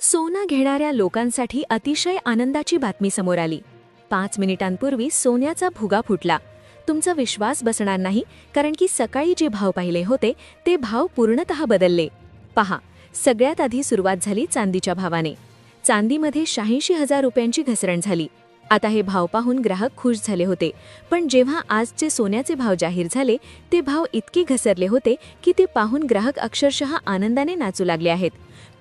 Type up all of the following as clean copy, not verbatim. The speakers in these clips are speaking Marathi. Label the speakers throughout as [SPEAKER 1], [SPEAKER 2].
[SPEAKER 1] सोनं घेणाऱ्या लोकांसाठी अतिशय आनंदाची बातमी समोर आली। 5 मिनिटांपूर्वी सोन्याचा भुगा फुटला। तुमचा विश्वास बसणार नाही, कारण की सकाळी जे भाव पाहिले होते ते भाव पूर्णतः बदलले। पहा, सगळ्यात आधी सुरुवात झाली चांदीच्या भावाने। चांदीमध्ये 86,000 रुपयांची घसरण झाली। आता हे भाव पाहून ग्राहक खुश झाले होते, पण जेव्हा आजचे सोन्याचे भाव जाहीर झाले ते भाव इतके घसरले होते की ते पाहून ग्राहक अक्षरशः आनंदाने नाचू लागले आहेत।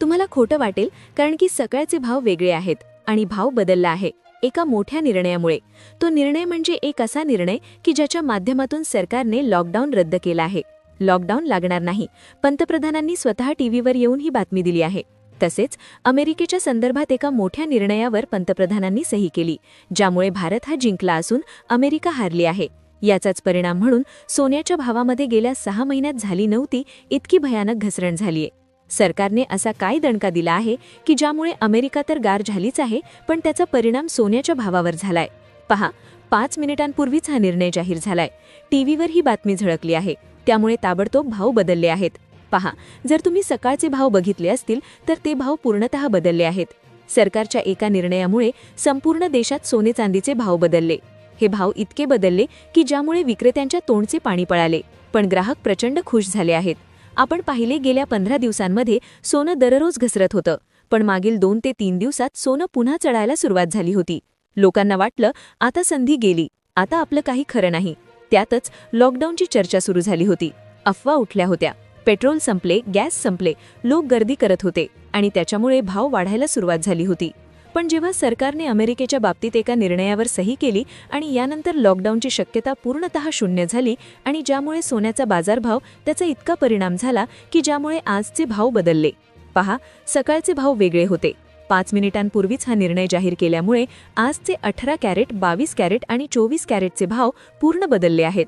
[SPEAKER 1] तुम्हाला खोटं वाटेल, कारण की सकाळचे भाव वेगळे आहेत आणि भाव बदलला आहे एका मोठ्या निर्णयामुळे। तो निर्णय म्हणजे एक असा निर्णय की ज्याच्या माध्यमातून सरकारने लॉकडाऊन रद्द केला आहे। लॉकडाऊन लागणार नाही, पंतप्रधानांनी स्वतः टीव्हीवर येऊन ही बातमी दिली आहे। तसेच अमेरिकेच्या संदर्भात एका मोठ्या निर्णयावर पंतप्रधानांनी सही केली, ज्यामुळे भारत हा जिंकला असून अमेरिका हारली आहे। याचाच परिणाम म्हणून सोन्याच्या भावामध्ये गेल्या 6 महिन्यात झाली नव्हती इतकी भयानक घसरण झालीये। सरकारने असा काय दणका दिला आहे की ज्यामुळे अमेरिका तर गार झालीच आहे, पण त्याचा परिणाम सोन्याच्या भावावर झालाय। पहा, 5 मिनिटांपूर्वीच हा निर्णय जाहीर झालाय। टीव्हीवर ही बातमी झळकली आहे, त्यामुळे ताबडतोब भाव बदलले आहेत। पहा, जर तुम्ही सकाळचे भाव बघितले असतील तर ते भाव पूर्णतः बदलले आहेत। सरकारच्या एका निर्णयामुळे संपूर्ण देशात सोने चांदीचे भाव बदलले। हे भाव इतके बदलले की ज्यामुळे विक्रेत्यांच्या तोंडचे पाणी पळाले, पण ग्राहक प्रचंड खुश झाले आहेत। आपण पाहिले, गेल्या 15 दिवसांमध्ये सोनं दररोज घसरत होतं, पण मागील 2 ते 3 दिवसात सोनं पुन्हा चढायला सुरुवात झाली होती। लोकांना वाटलं आता संधी गेली, आता आपलं काही खरं नाही। त्यातच लॉकडाऊनची चर्चा सुरू झाली होती। अफवा उठल्या होत्या, पेट्रोल संपले, गॅस संपले, लोक गर्दी करत होते आणि त्याच्यामुळे भाव वाढायला सुरुवात झाली होती। पण जेव्हा सरकारने अमेरिकेच्या बाबतीत एका निर्णयावर सही केली आणि यानंतर लॉकडाऊनची शक्यता पूर्णतः शून्य झाली आणि ज्यामुळे सोन्याचा बाजारभाव त्याचा इतका परिणाम झाला की ज्यामुळे आजचे भाव बदलले। पहा, सकाळचे भाव वेगळे होते। 5 मिनिटांपूर्वीच हा निर्णय जाहीर केल्यामुळे आजचे 18 कॅरेट, 22 कॅरेट आणि 24 कॅरेटचे भाव पूर्ण बदलले आहेत।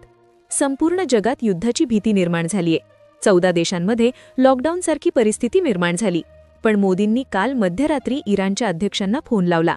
[SPEAKER 1] संपूर्ण जगात युद्धाची भीती निर्माण झालीये। 14 देशांमध्ये लॉकडाऊनसारखी परिस्थिती निर्माण झाली, पण मोदींनी काल मध्यरात्री इराणच्या अध्यक्षांना फोन लावला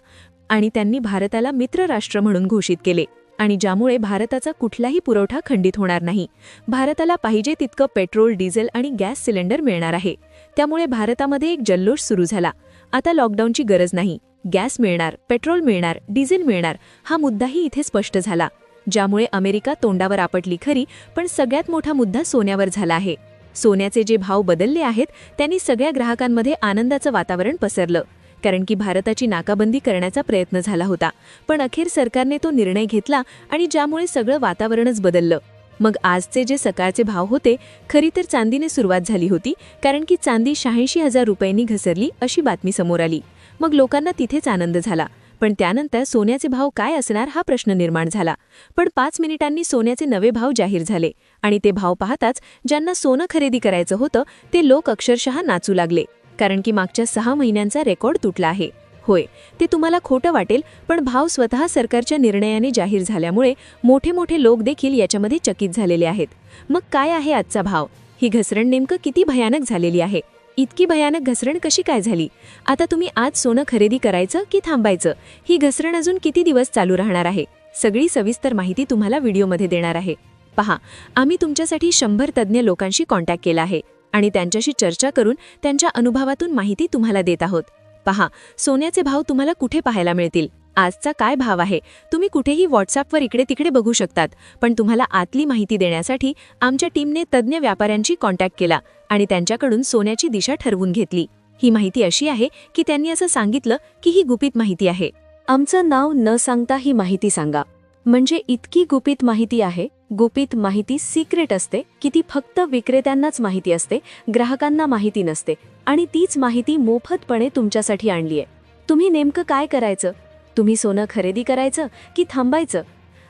[SPEAKER 1] आणि त्यांनी भारताला मित्र राष्ट्र म्हणून घोषित केले, आणि ज्यामुळे भारताचा कुठलाही पुरवठा खंडित होणार नाही। भारताला पाहिजे तितकं पेट्रोल, डिझेल आणि गॅस सिलेंडर मिळणार आहे। त्यामुळे भारतामध्ये एक जल्लोष सुरू झाला। आता लॉकडाऊनची गरज नाही, गॅस मिळणार, पेट्रोल मिळणार, डिझेल मिळणार, हा मुद्दाही इथे स्पष्ट झाला। ज्यामुळे अमेरिका तोंडावर आपटली खरी, पण सगळ्यात मोठा मुद्दा सोन्यावर झाला आहे। सोन्याचे जे भाव बदलले आहेत त्यांनी सगळ्या ग्राहकांमध्ये आनंदाचं वातावरण पसरलं, कारण की भारताची नाकाबंदी करण्याचा प्रयत्न झाला होता, पण अखेर सरकारने तो निर्णय घेतला आणि ज्यामुळे सगळं वातावरणच बदललं। मग आजचे जे सकाळचे भाव होते, खरी तर चांदीने सुरुवात झाली होती, कारण की चांदी 86,000 रुपयांनी घसरली अशी बातमी समोर आली। मग लोकांना तिथेच आनंद झाला, पण त्यानंतर सोन्याचे भाव काय असणार हा प्रश्न निर्माण झाला। पण 5 मिनिटांनी सोन्याचे नवे भाव जाहीर झाले आणि ते भाव पाहताच ज्यांना सोनं खरेदी करायचं होतं ते लोक अक्षरशः नाचू लागले, कारण की मागच्या 6 महिन्यांचा रेकॉर्ड तुटला आहे। होय, ते तुम्हाला खोटं वाटेल, पण भाव स्वतः सरकारच्या निर्णयाने जाहीर झाल्यामुळे मोठे मोठे लोक देखील याच्यामध्ये चकित झालेले आहेत। मग काय आहे आजचा भाव? ही घसरण नेमकं किती भयानक झालेली आहे? इतकी भयानक घसरण कशी काय झाली? आता तुम्ही आज सोनं खरेदी करायचं की थांबायचं? ही घसरण अजून किती दिवस चालू राहणार आहे? सगळी सविस्तर माहिती तुम्हाला व्हिडिओमध्ये देणार आहे। पहा, आम्ही तुमच्यासाठी 100 तज्ज्ञ लोकांशी कॉन्टॅक्ट केला आहे आणि त्यांच्याशी चर्चा करून त्यांच्या अनुभवातून माहिती तुम्हाला देत आहोत। पहा, सोन्याचे भाव तुम्हाला कुठे पाहायला मिळतील, आजचा काय भाव आहे, तुम्ही कुठेही व्हॉट्सअपवर इकडे तिकडे बघू शकतात, पण तुम्हाला आतली माहिती देण्यासाठी आमच्या टीमने तज्ज्ञ व्यापाऱ्यांशी कॉन्टॅक्ट केला आणि त्यांच्याकडून सोन्याची दिशा ठरवून घेतली। ही माहिती अशी आहे की त्यांनी असं सांगितलं की ही गुपित माहिती आहे, आमचं नाव न सांगता ही माहिती सांगा। म्हणजे इतकी गुपित माहिती आहे। गुपित माहिती सिक्रेट असते की ती फक्त विक्रेत्यांनाच माहिती असते, ग्राहकांना माहिती नसते, आणि तीच माहिती मोफतपणे तुमच्यासाठी आणली आहे। तुम्ही नेमकं काय करायचं? तुम्ही सोनं खरेदी करायचं की थांबायचं?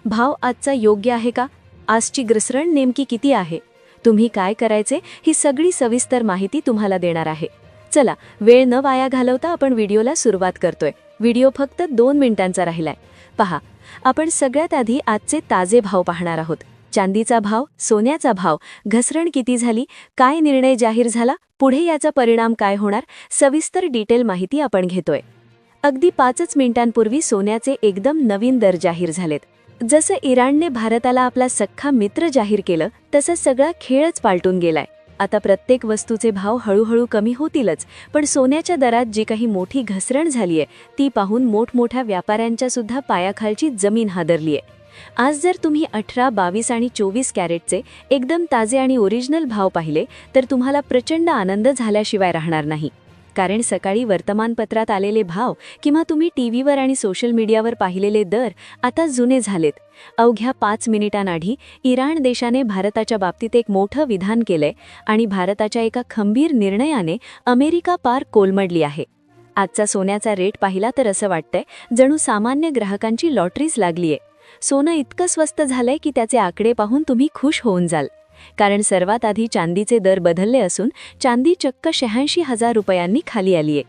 [SPEAKER 1] भाव आजचा योग्य आहे का? आजची घसरण नेमकी किती आहे? तुम्ही काय करायचे ही सगळी सविस्तर माहिती तुम्हाला देणार आहे। चला, वेळ न वाया घालवता आपण व्हिडिओला सुरुवात करतोय। व्हिडिओ फक्त 2 मिनिटांचा राहिलाय। पहा, आपण सगळ्यात आधी आजचे ताजे भाव पाहणार आहोत। चांदीचा भाव, सोन्याचा भाव, घसरण किती झाली, काय निर्णय जाहीर झाला, पुढे याचा परिणाम काय होणार, सविस्तर डिटेल माहिती आपण घेतोय। अगदी 5 मिनिटांपूर्वी सोन्याचे एकदम नवीन दर जाहीर झालेत। जसं इराणने भारताला आपला सख्खा मित्र जाहीर केलं, तसं सगळा खेळच पालटून गेलाय। आता प्रत्येक वस्तूचे भाव हळूहळू कमी होतीलच, पण सोन्याच्या दरात जी काही मोठी घसरण झालीये ती पाहून मोठमोठ्या व्यापाऱ्यांच्या सुद्धा पायाखालची जमीन हादरलीये. आज जर तुम्ही 18, 22 आणि 24 कॅरेटचे एकदम ताजे आणि ओरिजिनल भाव पाहिले तर तुम्हाला प्रचंड आनंद झाल्याशिवाय राहणार नाही. कारण सकाळी वर्तमानपत्रात आलेले भाव किंवा तुम्ही टीव्हीवर आणि सोशल मीडियावर पाहिलेले दर आता जुने झालेत. अवघ्या 5 मिनिटांआधी इराण देशाने भारताच्या बाबतीत एक मोठं विधान केलंय आणि भारताच्या एका खंबीर निर्णयाने अमेरिका पार कोलमडली आहे. आजचा सोन्याचा रेट पाहिला तर असं वाटतंय जणू सामान्य ग्राहकांची लॉटरीच लागलीये. सोनं इतकं स्वस्त झालंय की त्याचे आकडे पाहून तुम्ही खुश होऊन जाल. कारण सर्वात आधी चांदीचे दर बदलले असून चांदी चक्क 86,000 रुपयांनी खाली आलीये.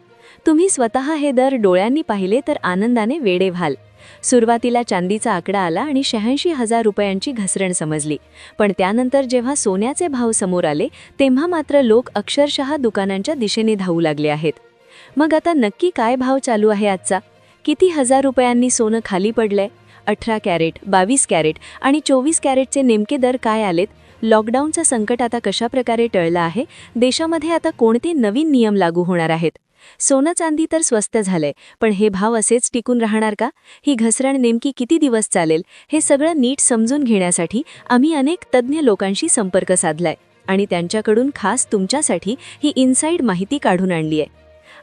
[SPEAKER 1] तुम्ही स्वतः हे दर डोळ्यांनी पाहिले तर आनंदाने वेडे व्हाल. सुरुवातीला चांदीचा आकडा आला आणि 86,000 रुपयांची घसरण समजली, पण त्यानंतर जेव्हा सोन्याचे भाव समोर आले तेव्हा मात्र लोक अक्षरशः दुकानांच्या दिशेने धावू लागले आहेत. मग आता नक्की काय भाव चालू आहे आजचा? किती हजार रुपयांनी सोनं खाली पडलंय? 18 कॅरेट, 22 कॅरेट आणि 24 कॅरेटचे नेमके दर काय आलेत? लॉकडाऊनचं संकट आता कशाप्रकारे टळलं आहे? देशामध्ये आता कोणते नवीन नियम लागू होणार आहेत? सोनं चांदी तर स्वस्त झालंय, पण हे भाव असेच टिकून राहणार का? ही घसरण नेमकी किती दिवस चालेल? हे सगळं नीट समजून घेण्यासाठी आम्ही अनेक तज्ज्ञ लोकांशी संपर्क साधलाय आणि त्यांच्याकडून खास तुमच्यासाठी ही इनसाइड माहिती काढून आणली आहे.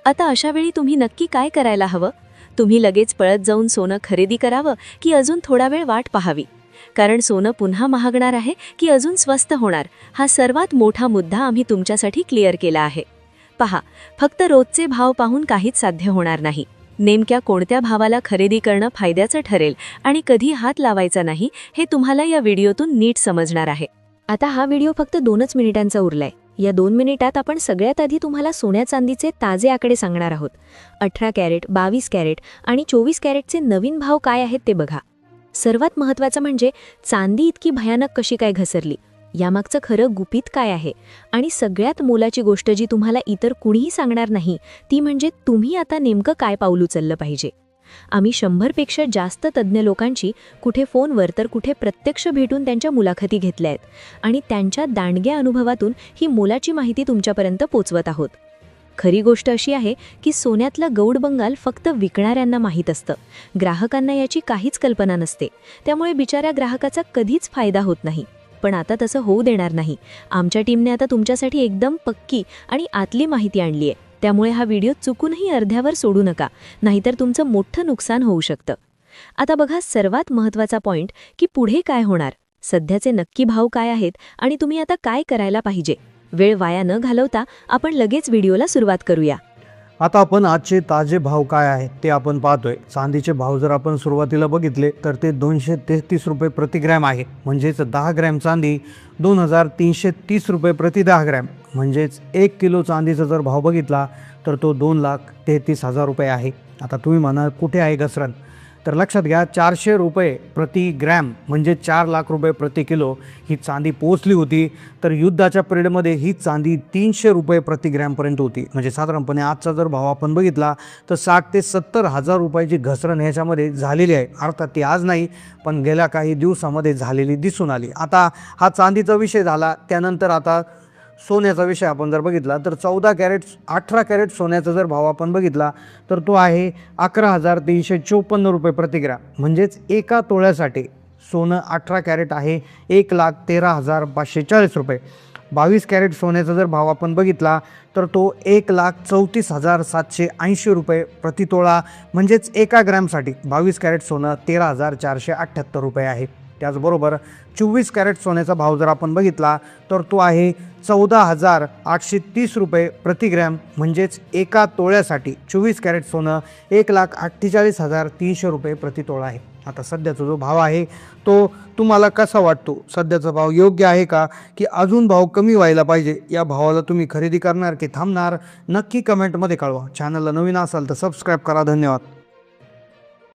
[SPEAKER 1] आता अशा वेळी तुम्ही नक्की काय करायला हवं? तुम्ही लगेच पळत जाऊन सोनं खरेदी करावं की अजून थोडा वेळ वाट पाहावी? कारण सोनं पुन्हा महागणार आहे की अजून स्वस्त होणार, हा सर्वात मोठा मुद्दा आम्ही तुमच्यासाठी क्लिअर केला आहे. पहा, फक्त रोजचे भाव पाहून काहीच साध्य होणार नाही. नेमक्या कोणत्या भावाला खरेदी करणं फायद्याचं ठरेल आणि कधी हात लावायचा नाही हे तुम्हाला या व्हिडिओतून नीट समजणार आहे. आता हा व्हिडिओ फक्त 2च मिनिटांचा उरलाय. या 2 मिनिटात आपण सगळ्यात आधी तुम्हाला सोन्या चांदीचे ताजे आकडे सांगणार आहोत. 18 कॅरेट, 22 कॅरेट आणि 24 कॅरेटचे नवीन भाव काय आहेत ते बघा. सर्वात महत्त्वाचं म्हणजे चांदी इतकी भयानक कशी काय घसरली, यामागचं खरं गुपित काय आहे? आणि सगळ्यात मोलाची गोष्ट जी तुम्हाला इतर कुणीही सांगणार नाही ती म्हणजे तुम्ही आता नेमकं काय पाऊल उचललं पाहिजे. आम्ही 100 पेक्षा जास्त तज्ज्ञ लोकांची कुठे फोनवर तर कुठे प्रत्यक्ष भेटून त्यांच्या मुलाखती घेतल्या आहेत आणि त्यांच्या दांडग्या अनुभवातून ही मोलाची माहिती तुमच्यापर्यंत पोचवत आहोत. खरी गोष्ट अशी आहे की सोन्यातलं गौड बंगाल फक्त विकणाऱ्यांना माहीत असतं. ग्राहकांना याची काहीच कल्पना नसते. त्यामुळे बिचाऱ्या ग्राहकाचा कधीच फायदा होत नाही. पण आता तसं होऊ देणार नाही. आमच्या टीमने आता तुमच्यासाठी एकदम पक्की आणि आतली माहिती आणली आहे. त्यामुळे हा व्हिडिओ चुकूनही अर्ध्यावर सोडू नका, नाहीतर तुमचं मोठं नुकसान होऊ शकतं. आता बघा सर्वात महत्त्वाचा पॉइंट की पुढे काय होणार, सध्याचे नक्की भाव काय आहेत आणि तुम्ही आता काय करायला पाहिजे. वेळ वाया न घालवता आपण लगेच व्हिडिओला सुरुवात करूया.
[SPEAKER 2] आता आपण आजचे ताजे भाव काय आहेत ते आपण पाहतोय. चांदीचे भाव जर आपण सुरुवातीला बघितले तर ते 233 रुपये प्रति ग्रॅम आहे. म्हणजेच 10 ग्रॅम चांदी 2330 रुपये प्रति 10 ग्रॅम. म्हणजेच 1 किलो चांदीचा जर भाव बघितला तर तो 2,33,000 रुपये आहे. आता तुम्ही म्हणाल कुठे आहे घसरण? तर लक्षात घ्या, 400 रुपये प्रति ग्रॅम म्हणजे 4 लाख रुपये प्रति किलो ही चांदी पोहोचली होती. तर युद्धाच्या पिरियडमध्ये ही चांदी 300 रुपये प्रति ग्रॅमपर्यंत होती. म्हणजे साधारणपणे आजचा जर भाव आपण बघितला तर 60 ते 70,000 रुपयाची घसरण ह्याच्यामध्ये झालेली आहे. अर्थात ती आज नाही पण गेल्या काही दिवसामध्ये झालेली दिसून आली. आता हा चांदीचा विषय झाला. त्यानंतर आता सोन्याचा विषय आपण जर बघितला तर 14 कॅरेट 18 कॅरेट सोन्याचा जर भाव आपण बघितला तर तो आहे 11,354 रुपये प्रति ग्रॅम. म्हणजेच एका तोळ्यासाठी सोनं 18 कॅरेट आहे 1,13,540 रुपये. 22 कॅरेट सोन्याचा जर भाव आपण बघितला तर तो 1,34,780 रुपये प्रति तोळा. म्हणजेच एका ग्रॅमसाठी 22 कॅरेट सोनं 13,478 रुपये आहे. त्याचबरोबर 24 कॅरेट सोन्याचा भाव जर आपण बघितला तर तो आहे 14,830 रुपये प्रति ग्रॅम. म्हणजेच एका तोळ्यासाठी 24 कॅरेट सोनं 1,48,300 रुपये प्रति तोळा आहे. आता सध्याचा जो भाव आहे तो तुम्हाला कसा वाटतो? सध्याचा भाव योग्य आहे का की अजून भाव कमी व्हायला पाहिजे? या भावाला तुम्ही खरेदी करणार की थांबणार? नक्की कमेंटमध्ये कळवा. चॅनलला नवीन असाल तर सबस्क्राईब करा. धन्यवाद.